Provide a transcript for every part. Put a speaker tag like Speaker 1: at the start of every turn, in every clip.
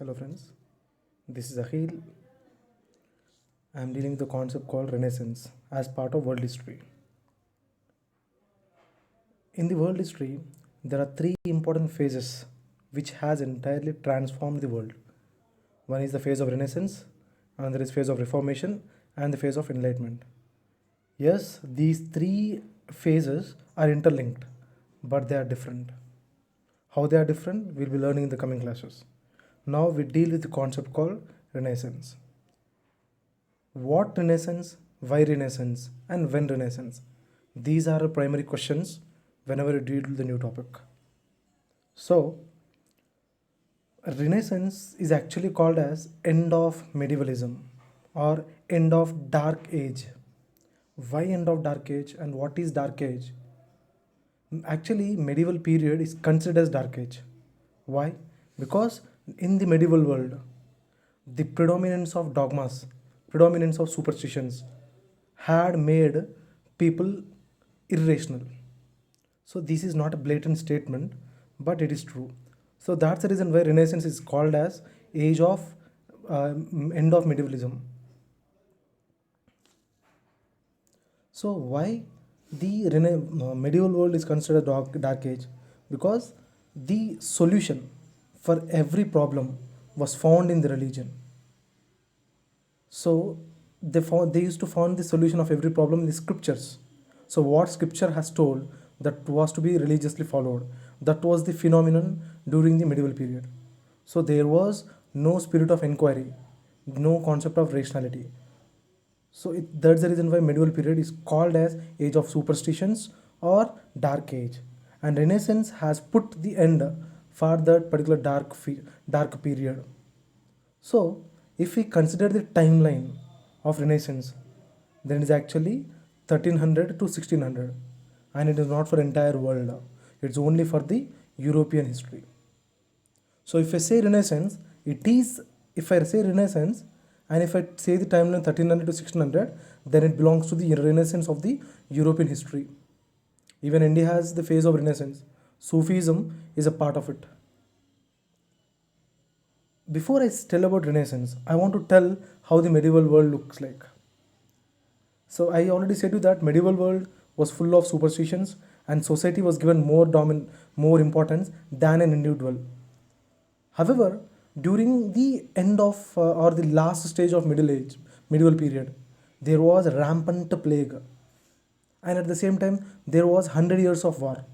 Speaker 1: Hello friends, this is Akhil. I am dealing with a concept called Renaissance as part of world history. In the world history, there are three important phases which has entirely transformed the world. One is the phase of Renaissance, another is phase of Reformation, and the phase of Enlightenment. Yes, these three phases are interlinked, but they are different. How they are different, we'll be learning in the coming classes. Now we deal with the concept called Renaissance. What Renaissance, why Renaissance, and when Renaissance? These are the primary questions whenever you deal with the new topic. So, Renaissance is actually called as end of medievalism or end of dark age. Why end of dark age and what is dark age? Actually, medieval period is considered as dark age. Why? Because in the medieval world, the predominance of dogmas, predominance of superstitions had made people irrational. So this is not a blatant statement, but it is true. So that's the reason why Renaissance is called as age of end of medievalism. So why the medieval world is considered dark age? Because the solution for every problem was found in the religion. So they used to find the solution of every problem in the scriptures. So what scripture has told that was to be religiously followed. That was the phenomenon during the medieval period. So there was no spirit of inquiry, no concept of rationality. So that's the reason why medieval period is called as age of superstitions or dark age. And Renaissance has put the end for that particular dark period. So, if we consider the timeline of Renaissance, then it is actually 1300 to 1600, and it is not for entire world. It's only for the European history. So, if I say Renaissance, it is if I say Renaissance, and if I say the timeline 1300 to 1600, then it belongs to the Renaissance of the European history. Even India has the phase of Renaissance. Sufism is a part of it. Before I tell about Renaissance, I want to tell how the medieval world looks like. So I already said to you that medieval world was full of superstitions and society was given more importance than an individual. However, during the end of or the last stage of medieval period, there was rampant plague, and at the same time there was 100 years of war.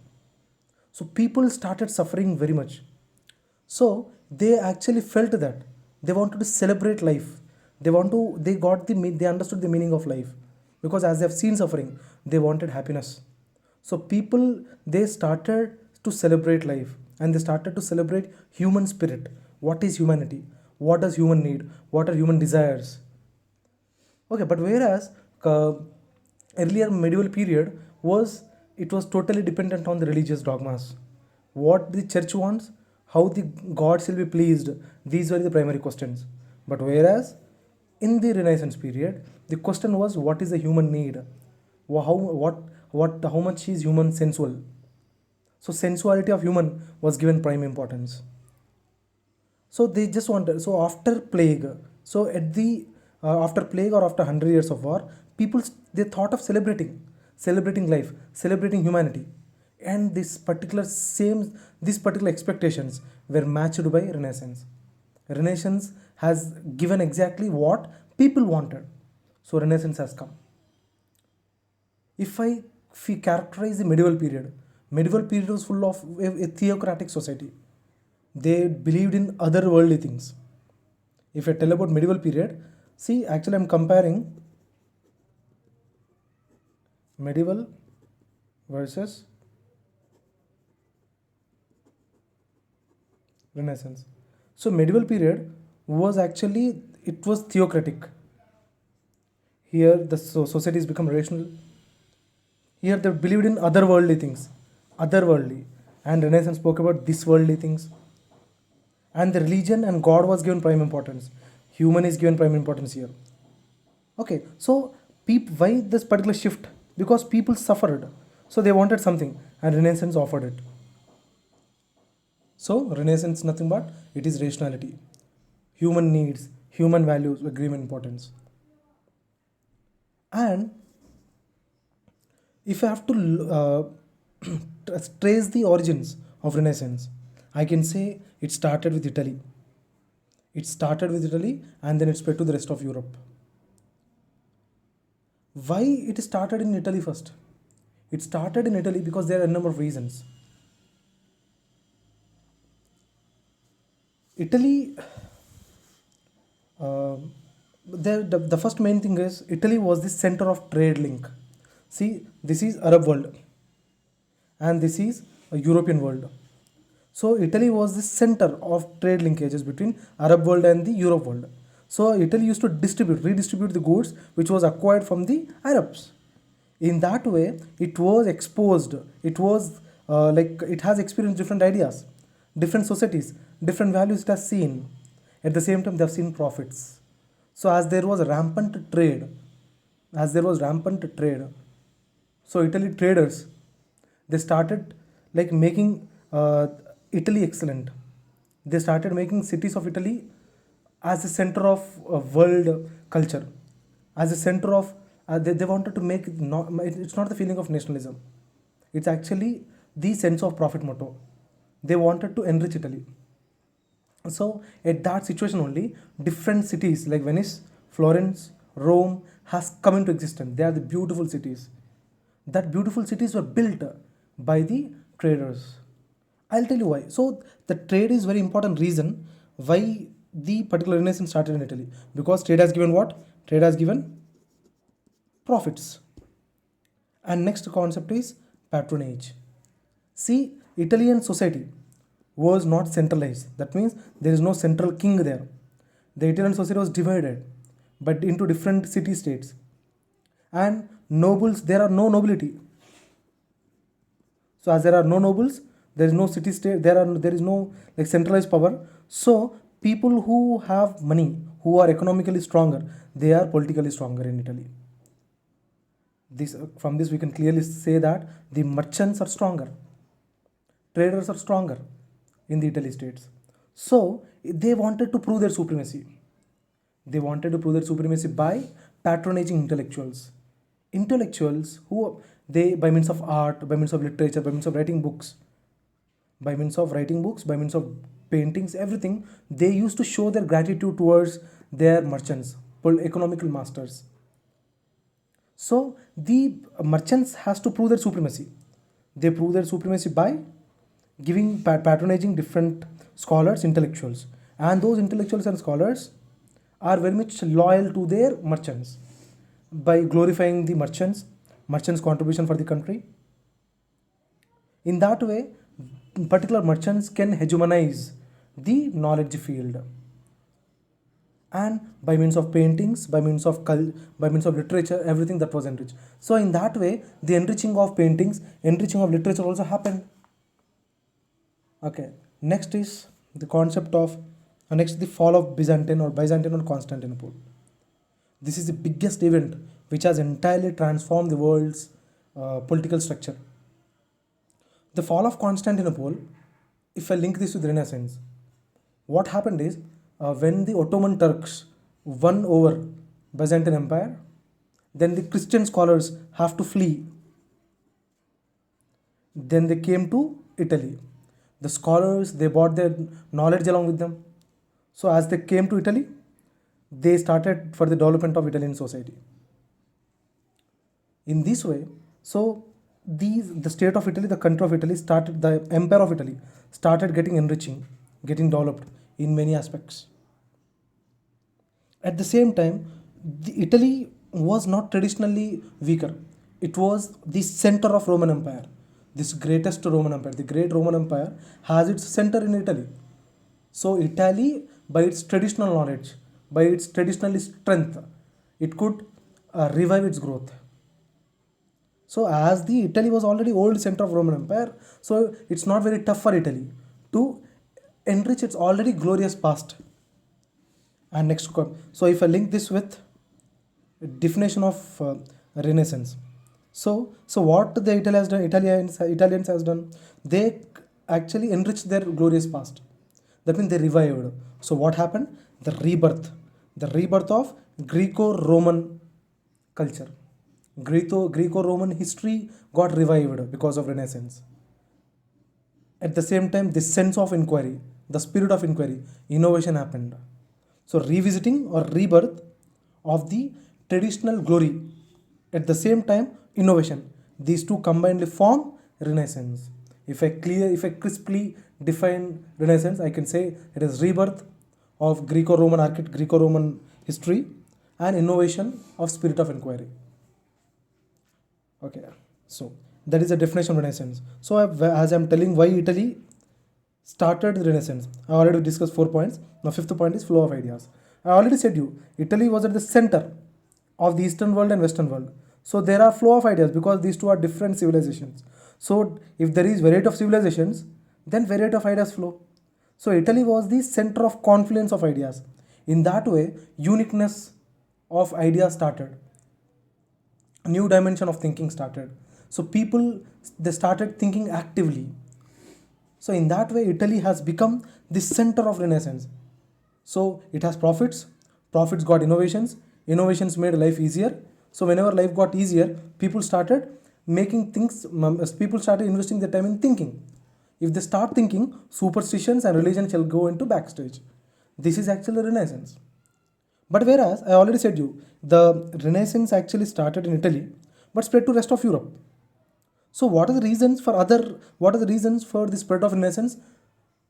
Speaker 1: So people started suffering very much. So they actually felt that they wanted to celebrate life. They understood the meaning of life, because as they have seen suffering, they wanted happiness. So people, they started to celebrate life, and they started to celebrate human spirit. What is humanity? What does human need? What are human desires? Okay, but whereas uh, earlier medieval period was totally dependent on the religious dogmas. What the church wants, how the gods will be pleased, these were the primary questions. But whereas in the Renaissance period, the question was what is the human need? How much is human sensual? So sensuality of human was given prime importance. So they just wanted. So after plague, so at the after plague or after 100 years of war, people they thought of celebrating life, celebrating humanity, and these particular expectations were matched by Renaissance. Renaissance has given exactly what people wanted. So Renaissance has come. If we characterize the medieval period was full of a theocratic society. They believed in other worldly things. If I tell about medieval period, see, actually I'm comparing medieval versus Renaissance. So medieval period was actually, it was theocratic. Here the societies become rational. Here they believed in otherworldly things, otherworldly, and Renaissance spoke about this worldly things. And the religion and God was given prime importance. Human is given prime importance here. Okay, so why this particular shift? Because people suffered, so they wanted something, and Renaissance offered it. So Renaissance nothing but it is rationality. human needs, human values were given importance. And if I have to trace the origins of Renaissance, I can say it started with Italy. It started with Italy and then it spread to the rest of Europe. Why it started in Italy first? It started in Italy because there are a number of reasons. Italy, uh, the first main thing is Italy was the center of trade link. See, this is Arab world and this is a European world. So Italy was the center of trade linkages between Arab world and the Europe world. So Italy used to redistribute the goods which was acquired from the Arabs. In that way, it was exposed. It was like it has experienced different ideas, different societies, different values it has seen. At the same time, they have seen profits. So as there was rampant trade, as there was rampant trade, so Italy traders they started like making Italy excellent. They started making cities of Italy as a center of world culture, as a center of they wanted to make it not, it's not the feeling of nationalism, it's actually the sense of profit motto. They wanted to enrich Italy. So at that situation only, different cities like Venice, Florence, Rome has come into existence. They are the beautiful cities. That beautiful cities were built by the traders. I'll tell you why. So the trade is very important reason why the particular Renaissance started in Italy. Because trade has given what? Trade has given profits. And next concept is patronage. See, Italian society was not centralized. That means there is no central king there. The Italian society was divided, but into different city states. And nobles, there are no nobility. So as there are no nobles, there is no city state. There is no like centralized power. So people who have money, who are economically stronger, they are politically stronger in Italy. This from this we can clearly say that the merchants are stronger, traders are stronger in the Italy states. So they wanted to prove their supremacy. They wanted to prove their supremacy by patronizing intellectuals. Intellectuals who they by means of art, by means of literature, by means of writing books, by means of paintings, everything, they used to show their gratitude towards their merchants, economical masters. So the merchants has to prove their supremacy. They prove their supremacy by giving patronizing different scholars, intellectuals, and those intellectuals and scholars are very much loyal to their merchants by glorifying the merchants' contribution for the country. In that way, particular merchants can hegemonize the knowledge field, and by means of paintings, by means of literature, everything that was enriched. So in that way, the enriching of paintings, enriching of literature also happened. Okay, next is the concept of next the fall of Byzantine or Constantinople. This is the biggest event which has entirely transformed the world's political structure. The fall of Constantinople, if I link this with Renaissance, what happened is when the Ottoman Turks won over Byzantine Empire, then the Christian scholars have to flee. Then they came to Italy. The scholars they brought their knowledge along with them. So as they came to Italy, they started for the development of Italian society. In this way, so the state of Italy, the country of Italy started, the empire of Italy started getting enriching, getting developed in many aspects. At the same time, the Italy was not traditionally weaker. It was the center of Roman Empire. This greatest Roman Empire, the great Roman Empire, has its center in Italy. So Italy, by its traditional knowledge, by its traditional strength, it could revive its growth. So as the Italy was already old center of Roman Empire, so it's not very tough for Italy to enrich its already glorious past. And next, so if I link this with definition of Renaissance, so what the Italy has done, Italians has done, they actually enriched their glorious past. That means they revived. So what happened? the rebirth of Greco-Roman culture. Greco-Roman history got revived because of Renaissance. At the same time, this sense of inquiry, the spirit of inquiry, innovation happened. So revisiting or rebirth of the traditional glory, at the same time innovation, these two combinedly form Renaissance. If I crisply define Renaissance, I can say it is rebirth of Greco-Roman history and innovation of spirit of inquiry. Okay, so that is the definition of Renaissance. So as I'm telling why Italy started the Renaissance, I already discussed 4 points. Now fifth point is flow of ideas. I already said you Italy was at the center of the Eastern world and Western world. So there are flow of ideas because these two are different civilizations. So if there is variety of civilizations, then variety of ideas flow. So Italy was the center of confluence of ideas. In that way, uniqueness of ideas started. A new dimension of thinking started. So people, they started thinking actively. So in that way, Italy has become the center of Renaissance. So it has profits got innovations, innovations made life easier. So whenever life got easier, people started making things, people started investing their time in thinking. If they start thinking, superstitions and religion shall go into backstage. This is actually Renaissance. But whereas I already said you, the Renaissance actually started in Italy, but spread to rest of Europe. So what are the reasons for the spread of Renaissance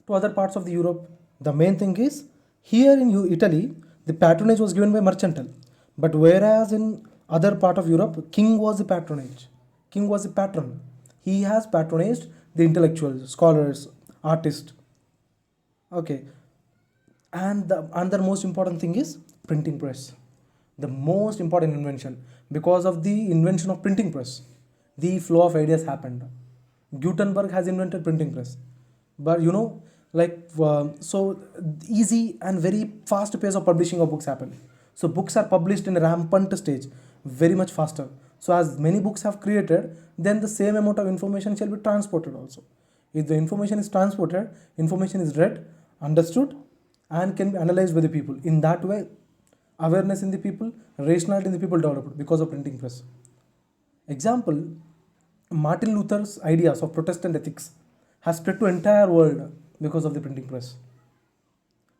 Speaker 1: to other parts of the Europe? The main thing is here in Italy, the patronage was given by mercantile, but whereas in other part of Europe, king was the patronage. King was the patron. He has patronized the intellectuals, scholars, artists. Okay, and the another most important thing is printing press, the most important invention. Because of the invention of printing press, the flow of ideas happened. Gutenberg has invented printing press, but so easy and very fast pace of publishing of books happen. So books are published in a rampant stage, very much faster. So as many books have created, then the same amount of information shall be transported also. If the information is transported, information is read, understood, and can be analyzed by the people. In that way, awareness in the people, rationality in the people developed because of printing press. Example, Martin Luther's ideas of Protestant ethics has spread to entire world because of the printing press.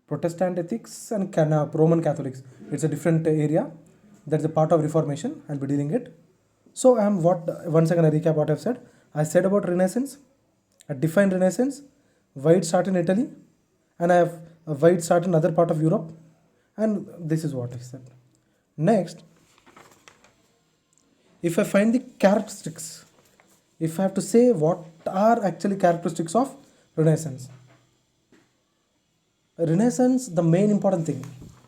Speaker 1: Protestant ethics and Roman Catholics, it's a different area. That's a part of Reformation. I'll be dealing it. So once again I recap what I've said. I said about Renaissance, I defined Renaissance, why it started in Italy, and I have why it started in other part of Europe, and this is what I said. Next, if I find the characteristics, if I have to say what are actually characteristics of Renaissance. Renaissance, the main important thing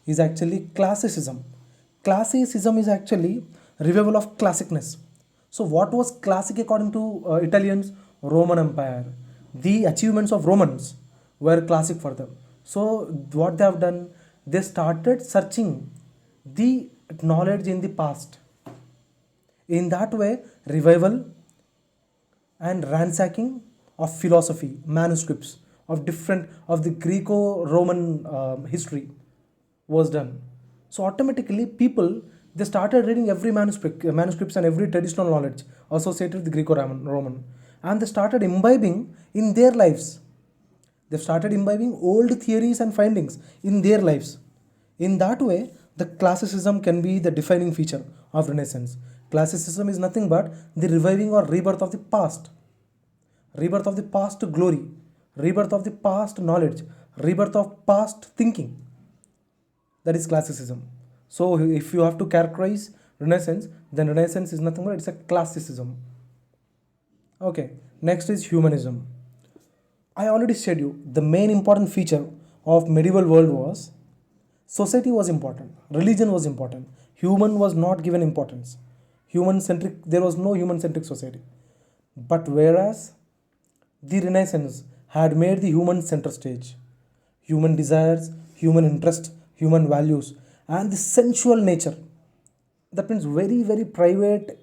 Speaker 1: is actually classicism. Classicism is actually revival of classicness. So what was classic according to Italians? Roman Empire. The achievements of Romans were classic for them. So what they have done, they started searching the knowledge in the past. In that way, revival and ransacking of philosophy, manuscripts of the Greco-Roman history was done. So automatically people, they started reading every manuscripts and every traditional knowledge associated with the Greco-Roman, and they started imbibing in their lives. They started imbibing old theories and findings in their lives. In that way, the classicism can be the defining feature of Renaissance. Classicism is nothing but the reviving or rebirth of the past. Rebirth of the past glory, rebirth of the past knowledge, rebirth of past thinking. That is classicism. So if you have to characterize Renaissance, then Renaissance is nothing but it's a classicism. Okay, next is humanism. I already said you the main important feature of medieval world was society was important, religion was important, human was not given importance. There was no human centric society. But whereas the Renaissance had made the human center stage, human desires, human interest, human values, and the sensual nature, that means very very private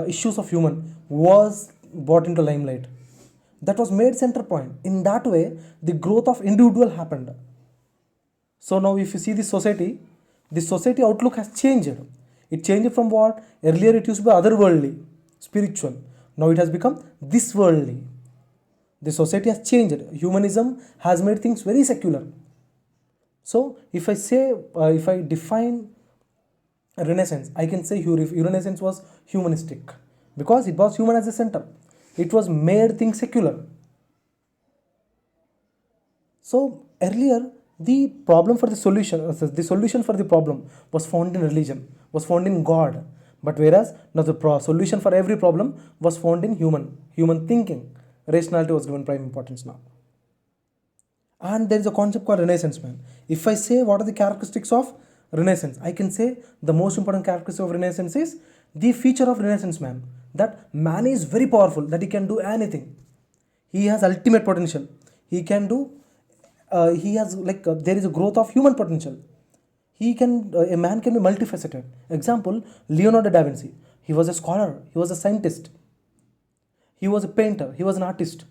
Speaker 1: issues of human was brought into limelight. That was made center point. In that way, the growth of individual happened. So now if you see this society outlook has changed. It changed from what? Earlier it used to be otherworldly, spiritual. Now it has become this worldly. The society has changed. Humanism has made things very secular. So if I say, if I define Renaissance, I can say Renaissance was humanistic because it was human as a center. It was made things secular. So earlier, the solution for the problem was found in religion, was found in God. But whereas now the solution for every problem was found in human thinking. Rationality was given prime importance now. And there is a concept called Renaissance man. If I say what are the characteristics of Renaissance, I can say the most important characteristic of Renaissance is the feature of Renaissance man, that man is very powerful, that he can do anything. He has ultimate potential. He can do. He has there is a growth of human potential. A man can be multifaceted. Example: Leonardo da Vinci. He was a scholar. He was a scientist. He was a painter. He was an artist.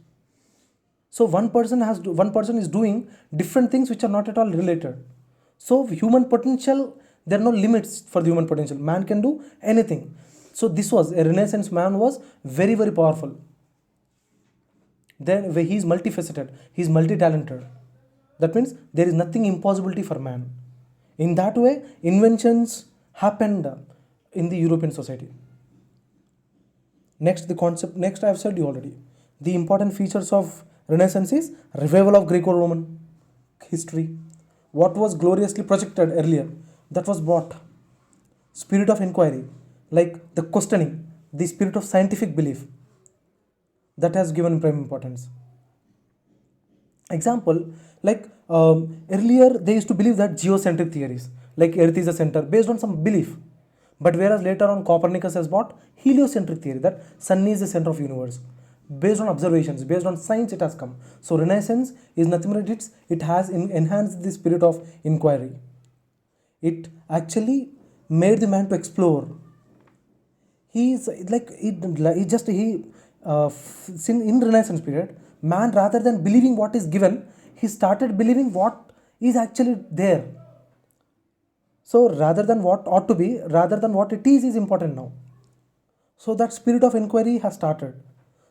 Speaker 1: So one person is doing different things which are not at all related. So human potential, there are no limits for the human potential. Man can do anything. So this was a Renaissance man, was very very powerful. Then he is multifaceted. He is multi-talented. That means there is nothing impossibility for man. In that way, inventions happened in the European society. Next, the concept. Next, I have said you already. The important features of Renaissance is revival of Greco-Roman history. What was gloriously projected earlier, that was brought. Spirit of inquiry, like the questioning, the spirit of scientific belief, that has given prime importance. Example, earlier they used to believe that geocentric theories, like Earth is the center, based on some belief. But whereas later on Copernicus has brought heliocentric theory, that sun is the center of universe. Based on observations, based on science, it has come. So Renaissance is nothing but it has enhanced the spirit of inquiry. It actually made the man to explore. He's like he just he in Renaissance period, man, rather than believing what is given, he started believing what is actually there. So rather than what ought to be, rather than what it is important now. So that spirit of inquiry has started.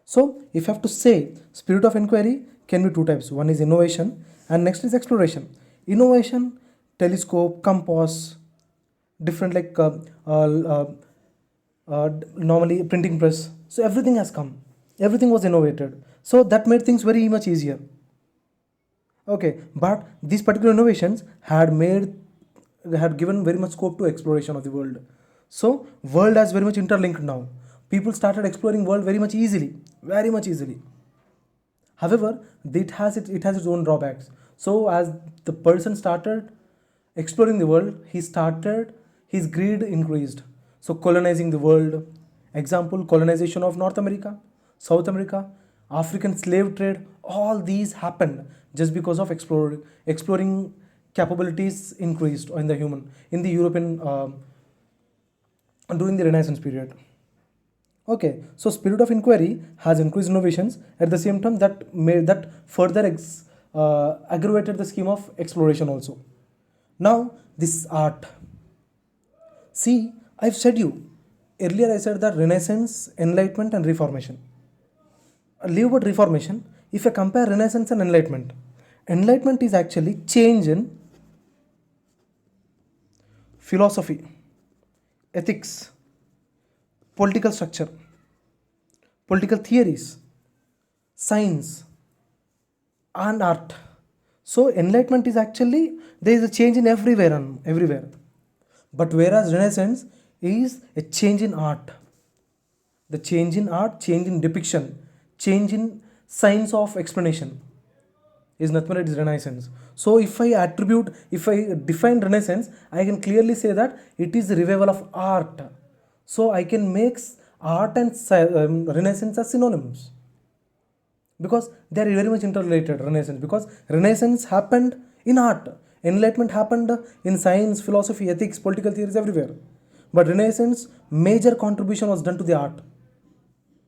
Speaker 1: So if you have to say, spirit of inquiry can be two types. One is innovation and next is exploration. Innovation, telescope, compass, different normally printing press. So everything has come. Everything was innovated. So that made things very much easier. Okay, but these particular innovations had given very much scope to exploration of the world. So world has very much interlinked now. People started exploring world very much easily, very much easily. However, it has its own drawbacks. So as the person started exploring the world, his greed increased. So colonizing the world. Example, colonization of North America, South America, African slave trade, all these happened just because of exploring capabilities increased in the European during the Renaissance period. Okay, so spirit of inquiry has increased innovations at the same time that further aggravated the scheme of exploration also. Now this art. See, I've said you earlier. I said that Renaissance, Enlightenment, and Reformation. Leave about Reformation. If I compare Renaissance and Enlightenment, Enlightenment is actually change in philosophy, ethics, political structure, political theories, science, and art. So enlightenment is actually, there is a change in everywhere. But whereas Renaissance is a change in art. The change in art, change in depiction, change in science of explanation is nothing but it is Renaissance. So if I define Renaissance, I can clearly say that it is the revival of art. So I can make art and Renaissance as synonyms, because they are very much interrelated. Because Renaissance happened in art, Enlightenment happened in science, philosophy, ethics, political theories, everywhere. But Renaissance major contribution was done to the art.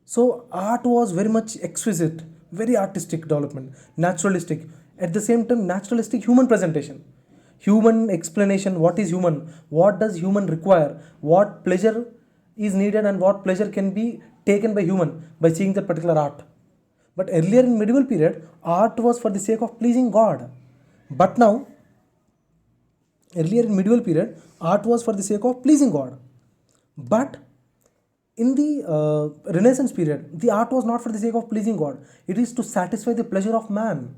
Speaker 1: So art was very much exquisite, very artistic development, naturalistic, at the same time naturalistic human presentation. human explanation, what is human, what does human require, what pleasure is needed, and what pleasure can be taken by human by seeing that particular art. But earlier in medieval period, art was for the sake of pleasing God. But now, earlier in medieval period, art was for the sake of pleasing God. But in the Renaissance period, the art was not for the sake of pleasing God. It is to satisfy the pleasure of man.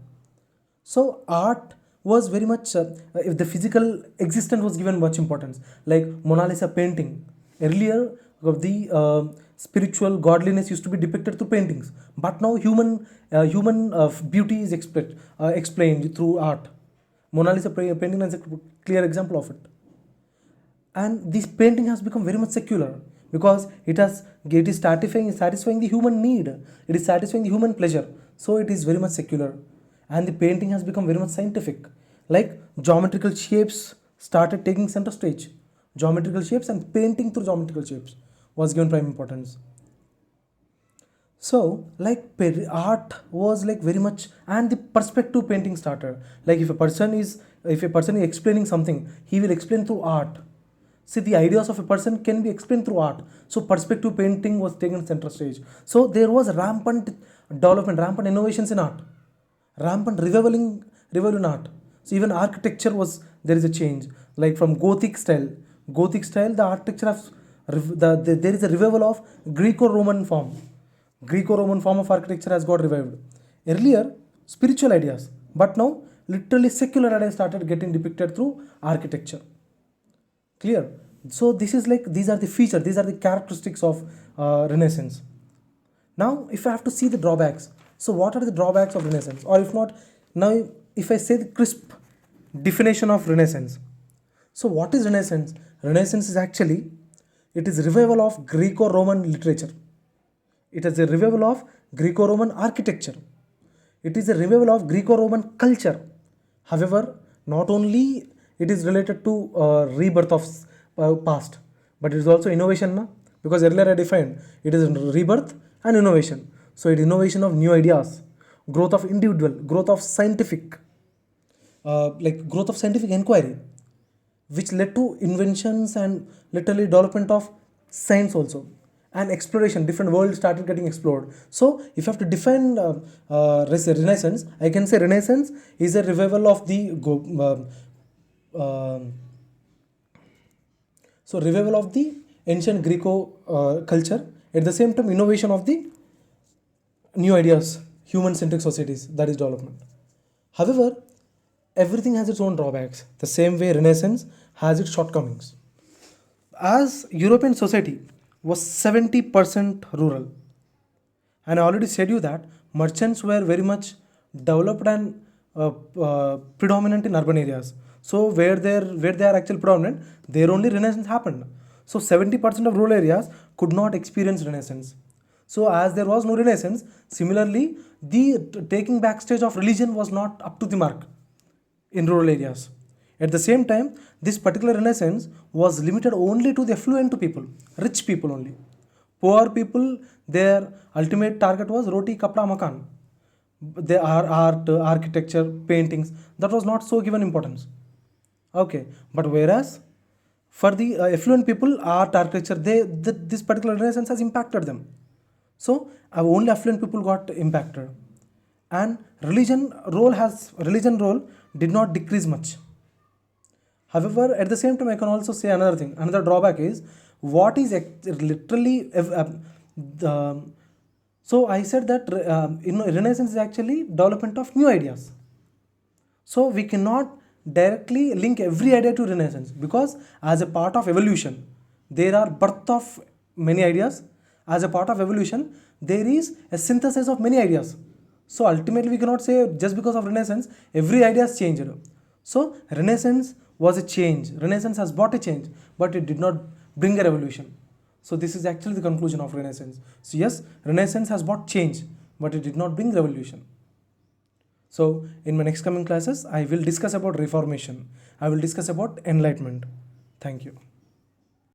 Speaker 1: So art was very much, if the physical existence was given much importance, like Mona Lisa painting. Earlier, the spiritual godliness used to be depicted through paintings, but now human beauty is explained through art. Mona Lisa painting is a clear example of it. And this painting has become very much secular because it is satisfying the human need, it is satisfying the human pleasure, so it is very much secular. And the painting has become very much scientific, like geometrical shapes started taking center stage. Geometrical shapes and painting through geometrical shapes was given prime importance. So like art was like very much, and the perspective painting started. Like if a person is explaining something, he will explain through art. See, the ideas of a person can be explained through art. So perspective painting was taken center stage. So there was rampant development, rampant innovations in art, rampant revival in art. So even architecture was, there is a change. Like from Gothic style, the architecture has there is a revival of Greco-Roman form. Greco-Roman form of architecture has got revived. Earlier, spiritual ideas, but now literally secular ideas started getting depicted through architecture. Clear? So this is like, these are the features, these are the characteristics of Renaissance. Now, if I have to see the drawbacks, so what are the drawbacks of Renaissance? Or if not, now if I say the crisp definition of Renaissance. So what is Renaissance? Renaissance is actually, it is revival of Greco-Roman literature. It is a revival of Greco-Roman architecture. It is a revival of Greco-Roman culture. However, not only it is related to rebirth of past, but it is also innovation, na? Because earlier I defined it is rebirth and innovation. So it is innovation of new ideas, growth of individual, growth of scientific, growth of scientific inquiry, which led to inventions and literally development of science also, and exploration. Different worlds started getting explored. So if you have to define Renaissance, I can say Renaissance is a revival of the revival of the ancient Greco culture, at the same time innovation of the new ideas, human-centric societies, that is development. However, everything has its own drawbacks. The same way Renaissance has its shortcomings. As European society was 70% rural, and I already said you that merchants were very much developed and predominant in urban areas. So where they are actually predominant, there only Renaissance happened. So 70% of rural areas could not experience Renaissance. So as there was no Renaissance, similarly the taking backstage of religion was not up to the mark in rural areas. At the same time, this particular Renaissance was limited only to the affluent people, rich people only. Poor people, their ultimate target was roti, kapda, makan. There are art, architecture, paintings, that was not so given importance. Okay, but whereas for the affluent people, art, architecture, this particular Renaissance has impacted them. So only affluent people got impacted, and religion role did not decrease much. However, at the same time, I can also say another thing. Another drawback is what is literally. So I said that Renaissance is actually development of new ideas. So we cannot directly link every idea to Renaissance, because as a part of evolution, there are birth of many ideas. As a part of evolution, there is a synthesis of many ideas. So ultimately, we cannot say just because of Renaissance, every idea has changed. So Renaissance was a change. Renaissance has brought a change, but it did not bring a revolution. So this is actually the conclusion of Renaissance. So yes, Renaissance has brought change, but it did not bring revolution. So in my next coming classes, I will discuss about Reformation. I will discuss about Enlightenment. Thank you.